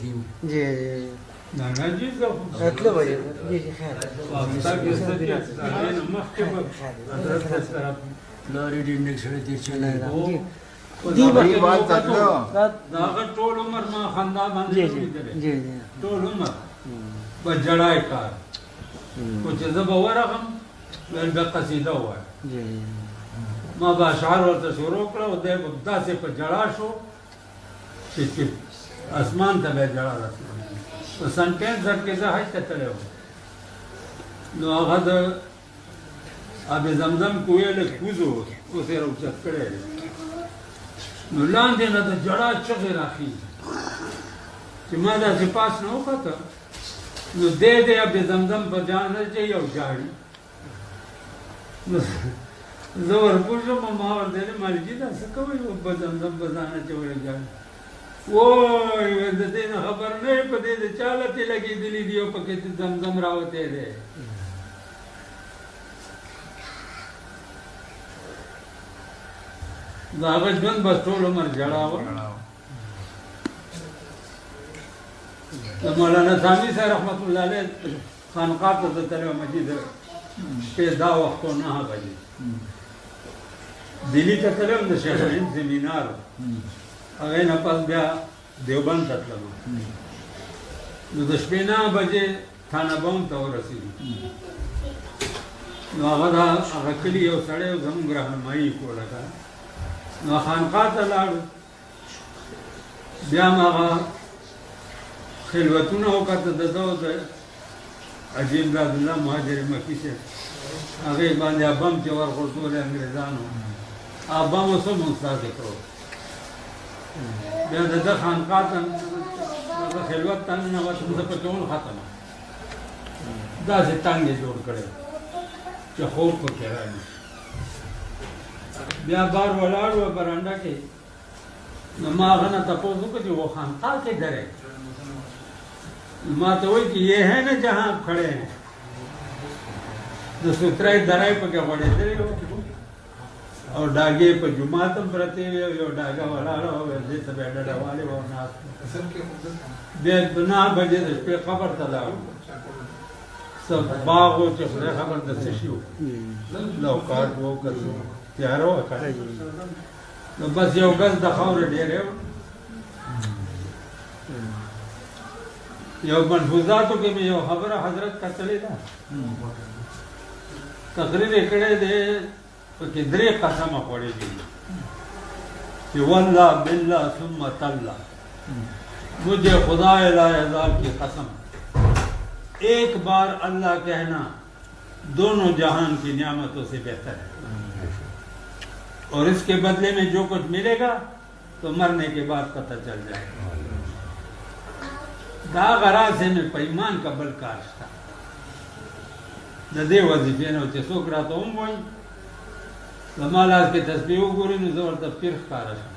जी नाना जी का मतलब है जी जी खैर वास्ता के साथ नमक के हजरत के तरफ फ्लोरिड इंडेक्स रे चले जी भाई बात कर लो दागा टोल उमर मा खंदा जी बांधे जी जी टोल उमर बजड़ाए कार कुछ जबवर हम वेल बकसीदा हुआ जी ما باشعار ورته شروع کړه او د داسې په جړا شو چې اسمان ته به جړا رسېږي په سن 65 کې زه حج ته تللی وم نو هغه د آب زمزم کوی له کوزو اوس یې راوچت کړی دی نو لاندې نه د جړا چغې راخېږي چې ما داسې پاس نه وکته نو دی د آب زمزم په جان اچوي او جاړي زه ورپوښتم ما ورته ویل مالجي دا څه کوئ په زمزم په ځان اچولی جاړي وای د دې نه خبر نه یې په دې د چا لتې لګېدلي دي او پکې زمزم راوتی دی د هغه ژوند بس ټول عمر ژړا وه د مولانا ثاني صاحب رحمت الله علیه خانقاه ته زه تللی وم چې د شپې دا وخت و 9 بجې دلی ته تللی وم د شیخ الهند سیمینار هغې نه پس بیا دیوبند ته تلم نو د شپې 9 بجې تھانه بم ته ورسېدو نو هغه کلي یو سړی زموږ رهنمایي یې کوله که نو خانقاه ته لاړو بیا م هغه خلوتونه وکته د ده د عجیب راد الله مهاجر مکي صاحب هغې باندې بم چې ورغورځولې انګرېزانو بم اوس هم استاد کړو بیا د ده خانقاه ته هغه خلوت ته ننوتم زه پکې ول ختمه داسې تنګ یې جوړ کړی چې خوب پکې رانشي بیا بار ولاړ و برانډه کې نو ما هغه نه تپوس وکړ چې وہ خانقاه کے در ہے ما ته وایي چې یہ ہے نا جہاں آپ کھڑے ہیں د سوترای درای پکې غوړېدلې وه او ډاګې په جومات هم پرتې وې او یو ډاګه ولاړه وه دې ته به یې ډډوالې وه ناست بیا 9 بجې د شپې قبر ته لاړو څه باغ و چې خدای خبر د څه شي و لوکار و وکتو تیاره وه که نو بس یو ګز د خاورې ډېرې وه یو ملفوظاتو کې مې یو خبره حضرت کتلې ده تقریر یې کړی دی پکې 3 قسمه خوړې دي چې والله بالله ثم تالله مجھے خدا لا یزال کی قسم ایک بار اللہ کہنا دونوں جہان کی نعمتوں سے بہتر ہے اور اس کے بدلے میں جو کچھ ملے گا تو مرنے کے بعد پتہ چل جائے گا دا غراض میں پیمان کا بل کار شته د دې وظیفې نه چې څوک راته هم وایي زما لاس کې تسبیح وګوري نو زه ورته پیر ښکاره شم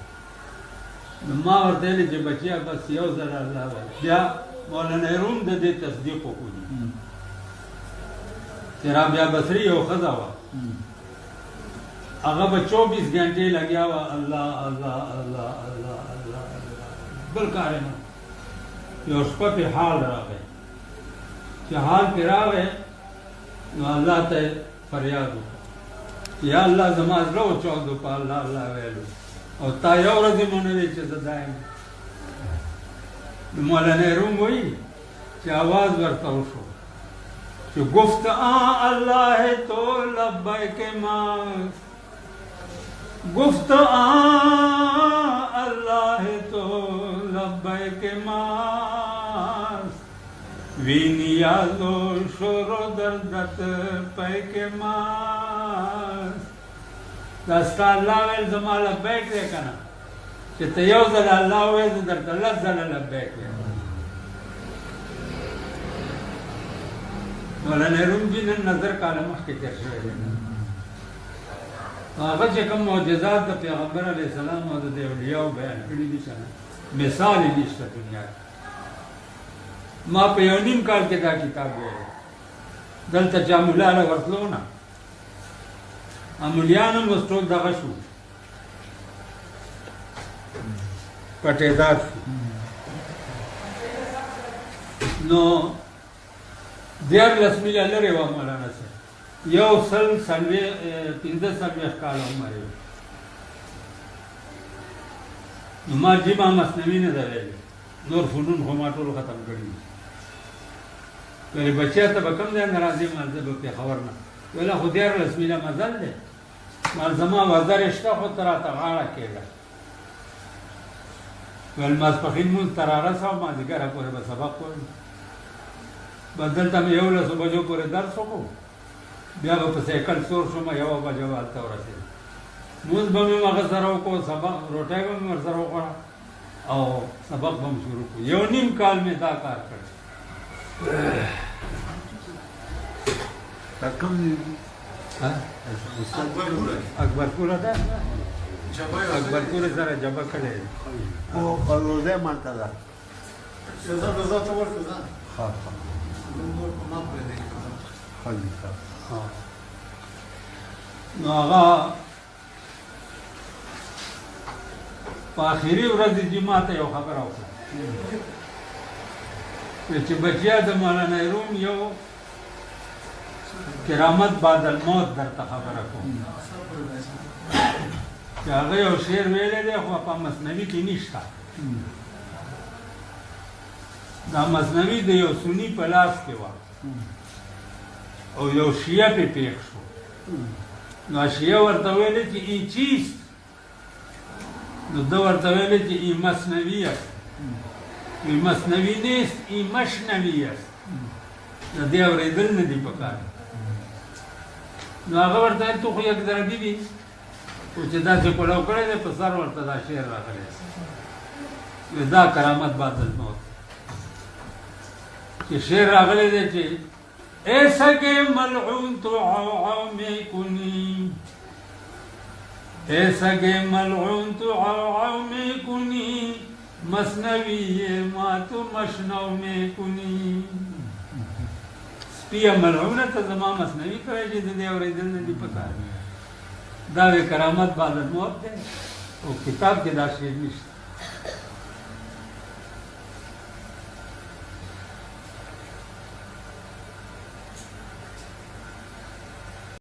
نو ما ورته ویلي چې بچیا بس یو ځل الله وایي بیا مولانا روم د دې تصدیق وکړي چې رابعه بصري یو ښځه وه هغه به 24 घंटे لګیا وه الله الله الله الله الله بل کار یې نه یو شپه پې حال راغی چې حال پې راغی نو الله ته فریاد وکړه یا الله زما زړه وچاودو په الله الله ویلو او تا یو ورځ یې مونه وی چې زه دا یم نو مولانا روم وایي چې آواز ورته وشو چې گفت الله ہے تو لبیک ما گفت اللہ ہے تو لبیک ما وی نیازو شورو دردت پیک ماس دستا اللہ ویل زما لبیک دے کنا چې ته یو ځل الله وایې زه درته 10 ځله لبیک وایم مولانا روم جي نن نظر کاله مخکې تېر شوی دی هغه چې کوم معجزات د پیغمبر علیه السلام او د اولیاو بیان کړي دي که نه مثال یې نشته دنیا کې ما په یو نیم کال کې دا کتاب ویلی دلته چې امولیانه ورتلو نه امولیان هم اوس ټول دغه شو پټېدار شو نو 14 میله لرې وه مولانا صاحب 145 کاله عمر یې نو ما جبه مصنوي نه ده ویلې نور فنون خو ما ټول ختم کړي ویلې بچیا ته به کوم ځای نه راځي ما زه به پېښور نه ویله خو 14 میله مزل دی ما زما وزر شته خو ته راته غاړه کېږه ویل ماسپښین مونځ ته رارسوه مازدیګره پورې به سبق وایم بس دلته مې 11 بجو پورې درس وکړو بیا به په سایکل سور شوم 1 بجه به هلته ورسېدم مونځ به مې هغه سره وکړو سبق روټۍ به مې ورسره وخوړه او سبق به مې شروع کړو 1.5 کال مې دا کار کړی اکبرپوره ده اکبرپوره سره جبه کړی دی او روزه مالته ده رضا ته ورکړه ځه ها نور په ما پرېږدي ها نو هغه په آخري ورځ جمعه ته یو خبره وکړه چې بچیا د مولانا روم یو کرامت بعد الموت درته خبره کوم چې هغه یو شعر ویلی دی خو په مثنوي کې نشته دا مثنوي د یو سني په لاس کې وه او یو شیعه پې پېښ شو نو شیعه ورته ویلی چې این چیست نو ده ورته ویلی چې این مثنوي است وی مثنوي نیست این مشنوي است د دې اورېدل نه دي پکار نو هغه ورته ویل تو خو یک ضربي وي خو چې داسې پلو کړی دی په سر ورته دا شعر راغلی وی دا کرامت بعد الموت چې شعر راغلی دی چې اے سگے ملعون تو عو میں کنی اے سگے ملعون تو عو میں کنی مثنوی ما تو مشنو میں کنی سپیه ملعونه ته زما مثنوي کوي چې د دې اورېدل نه دي پکار دا کرامت بعد الموت دی او کتاب کې دا شعر نشته